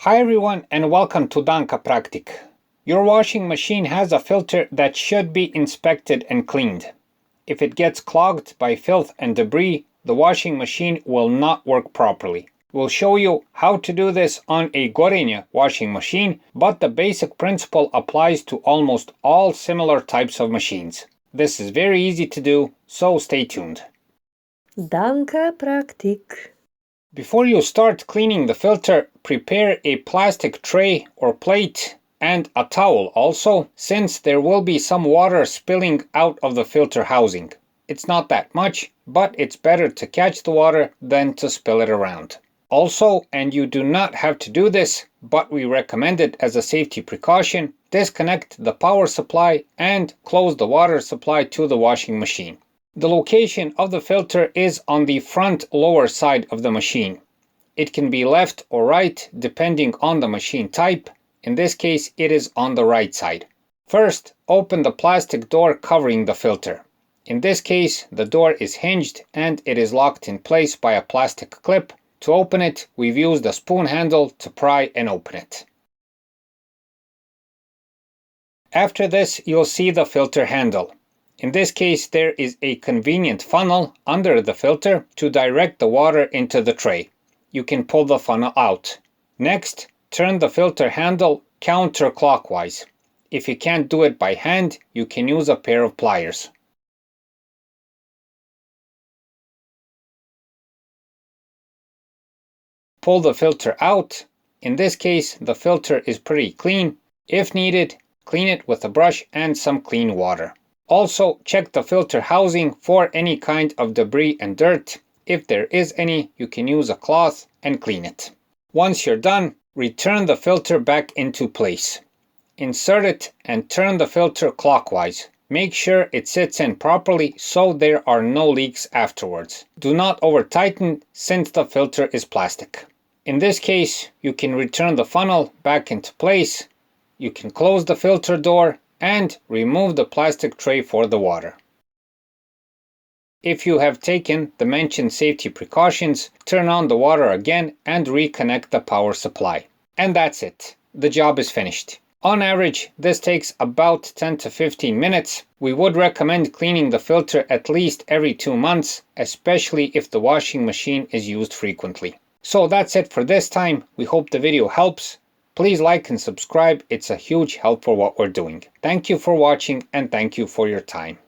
Hi everyone and welcome to Danka Praktik. Your washing machine has a filter that should be inspected and cleaned. If it gets clogged by filth and debris, the washing machine will not work properly. We'll show you how to do this on a Gorenje washing machine, but the basic principle applies to almost all similar types of machines. This is very easy to do, so stay tuned. Danka Praktik. Before you start cleaning the filter, prepare a plastic tray or plate and a towel also, since there will be some water spilling out of the filter housing. It's not that much, but it's better to catch the water than to spill it around. Also, and you do not have to do this, but we recommend it as a safety precaution, disconnect the power supply and close the water supply to the washing machine. The location of the filter is on the front lower side of the machine. It can be left or right depending on the machine type. In this case, it is on the right side. First, open the plastic door covering the filter. In this case, the door is hinged and it is locked in place by a plastic clip. To open it, we've used a spoon handle to pry and open it. After this, you'll see the filter handle. In this case, there is a convenient funnel under the filter to direct the water into the tray. You can pull the funnel out. Next, turn the filter handle counterclockwise. If you can't do it by hand, you can use a pair of pliers. Pull the filter out. In this case, the filter is pretty clean. If needed, clean it with a brush and some clean water. Also, check the filter housing for any kind of debris and dirt. If there is any, you can use a cloth and clean it. Once you're done, return the filter back into place. Insert it and turn the filter clockwise. Make sure it sits in properly so there are no leaks afterwards. Do not over-tighten since the filter is plastic. In this case, you can return the funnel back into place. You can close the filter door and remove the plastic tray for the water. If you have taken the mentioned safety precautions, turn on the water again and reconnect the power supply. And that's it. The job is finished. On average, this takes about 10 to 15 minutes. We would recommend cleaning the filter at least every 2 months, especially if the washing machine is used frequently. So that's it for this time. We hope the video helps. Please like and subscribe. It's a huge help for what we're doing. Thank you for watching and thank you for your time.